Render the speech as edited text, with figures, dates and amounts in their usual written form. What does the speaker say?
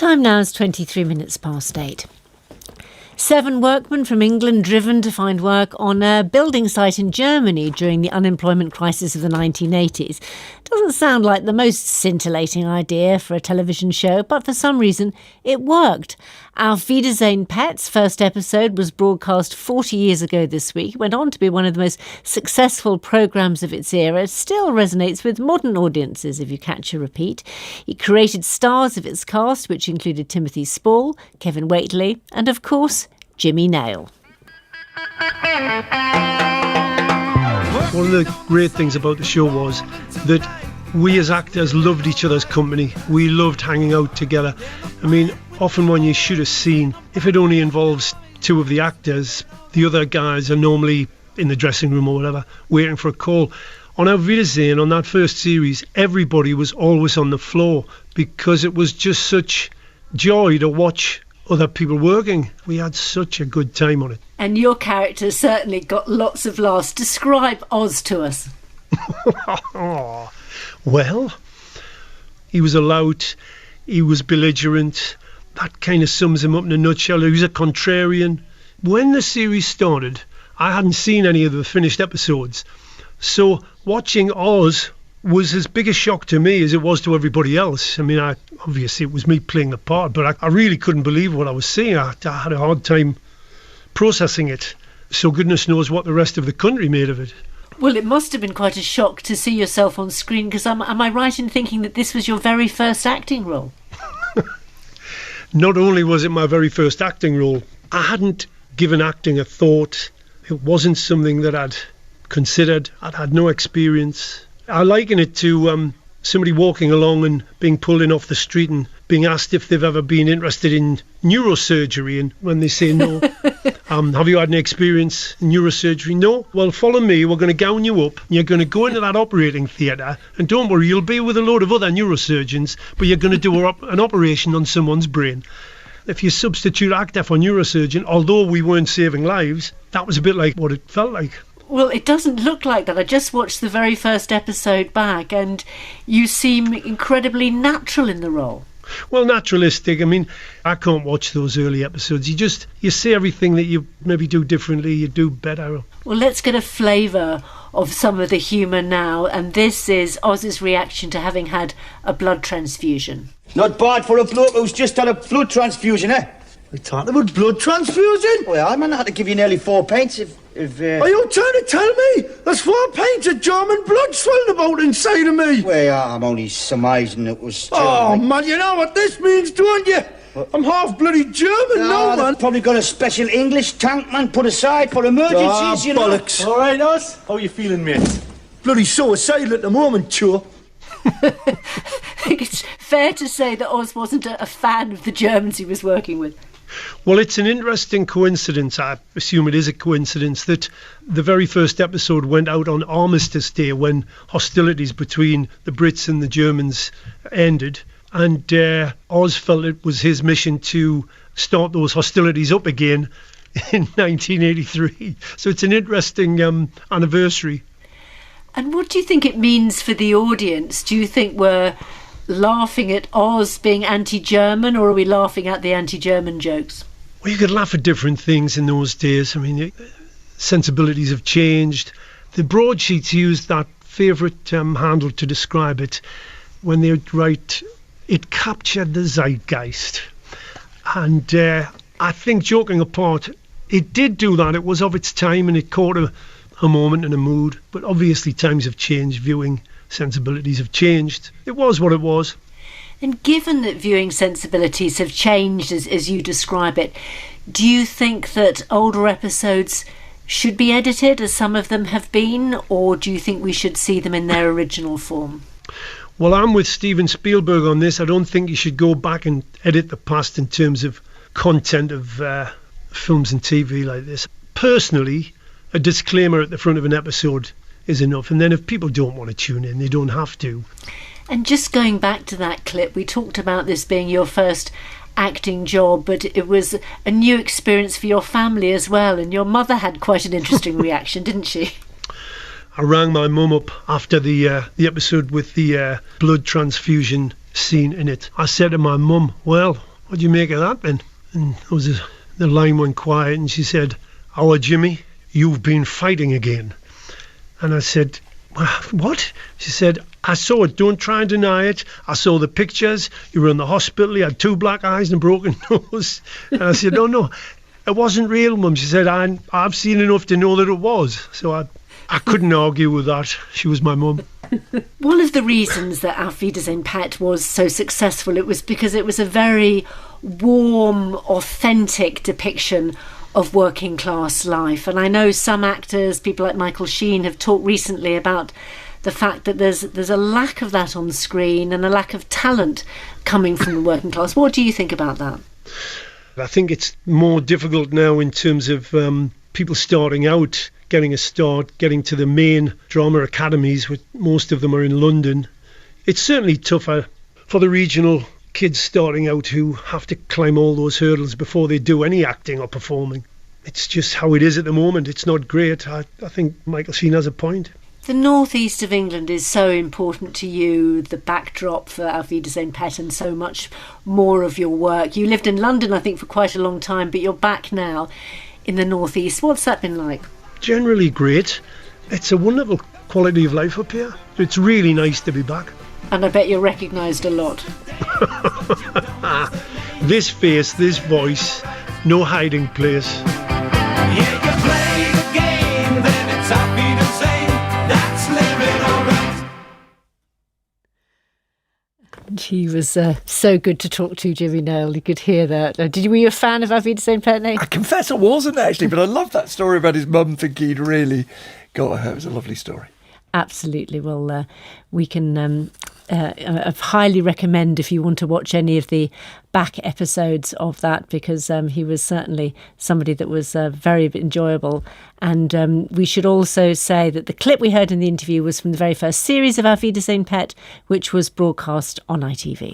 Time now is 23 minutes past 8. 7 workmen from England driven to find work on a building site in Germany during the unemployment crisis of the 1980s. Doesn't sound like the most scintillating idea for a television show, but for some reason it worked. Auf Wiedersehen Pet's first episode was broadcast 40 years ago this week. It went on to be one of the most successful programmes of its era. It still resonates with modern audiences, if you catch a repeat. It created stars of its cast, which included Timothy Spall, Kevin Whately, and of course, Jimmy Nail. One of the great things about the show was that we as actors loved each other's company. We loved hanging out together. I mean, often when you shoot a scene, if it only involves 2 of the actors, the other guys are normally in the dressing room or whatever, waiting for a call. On Auf Wiedersehen, on that first series, everybody was always on the floor because it was just such joy to watch other people working. We had such a good time on it. And your character certainly got lots of laughs. Describe Oz to us. Well, he was a lout, he was belligerent. That kind of sums him up in a nutshell. He was a contrarian. When the series started, I hadn't seen any of the finished episodes. So watching Oz was as big a shock to me as it was to everybody else. I mean, obviously it was me playing the part, but I really couldn't believe what I was seeing. I had a hard time processing it. So goodness knows what the rest of the country made of it. Well, it must have been quite a shock to see yourself on screen, because am I right in thinking that this was your very first acting role? Not only was it my very first acting role, I hadn't given acting a thought. It wasn't something that I'd considered. I'd had no experience. I liken it to somebody walking along and being pulled in off the street and being asked if they've ever been interested in neurosurgery, and when they say no, have you had any experience in neurosurgery? No? Well, follow me, we're going to gown you up, and you're going to go into that operating theatre, and don't worry, you'll be with a load of other neurosurgeons, but you're going to do an operation on someone's brain. If you substitute actor for neurosurgeon, although we weren't saving lives, that was a bit like what it felt like. Well, it doesn't look like that. I just watched the very first episode back, and you seem incredibly natural in the role. Well, naturalistic. I mean, I can't watch those early episodes. You see everything that you maybe do differently, you do better. Well, let's get a flavour of some of the humour now, and this is Oz's reaction to having had a blood transfusion. Not bad for a bloke who's just had a blood transfusion, eh? We talked about blood transfusion? Well, I might have to give you nearly 4 pints if Are you trying to tell me there's 4 pints of German blood swelling about inside of me? Well, I'm only surmising it was... Oh, man, you know what this means, don't you? What? I'm half bloody German now, man. Probably got a special English tank, man, put aside for emergencies, you know. Bollocks. All right, Oz? How are you feeling, mate? Bloody suicidal at the moment, Chur. I think it's fair to say that Oz wasn't a fan of the Germans he was working with. Well, it's an interesting coincidence, I assume it is a coincidence, that the very first episode went out on Armistice Day when hostilities between the Brits and the Germans ended. And Oz felt it was his mission to start those hostilities up again in 1983. So it's an interesting anniversary. And what do you think it means for the audience? Do you think we're laughing at Oz being anti-German, or are we laughing at the anti-German jokes? Well, you could laugh at different things in those days. I mean, sensibilities have changed. The broadsheets used that favourite handle to describe it when they write, it captured the zeitgeist. And I think, joking apart, it did do that. It was of its time and it caught a moment and a mood. But obviously times have changed, viewing sensibilities have changed. It was what it was. And given that viewing sensibilities have changed as you describe it, do you think that older episodes should be edited, as some of them have been, or do you think we should see them in their original form? Well, I'm with Steven Spielberg on this. I don't think you should go back and edit the past in terms of content of films and TV like this. Personally, a disclaimer at the front of an episode is enough, and then if people don't want to tune in, they don't have to. And just going back to that clip, we talked about this being your first acting job, but it was a new experience for your family as well, and your mother had quite an interesting reaction, didn't she? I rang my mum up after the episode with the blood transfusion scene in it. I said to my mum, well, what do you make of that then? And the line went quiet and she said, "Our Jimmy, you've been fighting again." And I said, "What?" She said, "I saw it, don't try and deny it. I saw the pictures, you were in the hospital, you had 2 black eyes and a broken nose." And I said, no, it wasn't real, Mum. She said, I've seen enough to know that it was. So I couldn't argue with that. She was my mum. One of the reasons that Auf Wiedersehen Pet was so successful, it was because it was a very warm, authentic depiction of working class life. And I know some actors, people like Michael Sheen, have talked recently about the fact that there's a lack of that on screen and a lack of talent coming from the working class. What do you think about that? I think it's more difficult now in terms of people starting out, getting a start, getting to the main drama academies, which most of them are in London. It's certainly tougher for the regional kids starting out who have to climb all those hurdles before they do any acting or performing. It's just how it is at the moment. It's not great. I think Michael Sheen has a point. The northeast of England is so important to you, the backdrop for Auf Wiedersehen Pet and so much more of your work. You lived in London, I think, for quite a long time, but you're back now in the northeast. What's that been like? Generally great. It's a wonderful quality of life up here. It's really nice to be back. And I bet you're recognised a lot. This face, this voice, no hiding place. Yeah, you play the game, then it's Auf Wiedersehen. That's living alright. He was so good to talk to, Jimmy Nail. You could hear that. Were you a fan of Auf Wiedersehen Pet, Nate? I confess I wasn't actually, but I love that story about his mum thinking he'd really got her. It was a lovely story. Absolutely. Well, we can highly recommend if you want to watch any of the back episodes of that, because he was certainly somebody that was very enjoyable. And we should also say that the clip we heard in the interview was from the very first series of Auf Wiedersehen Pet, which was broadcast on ITV.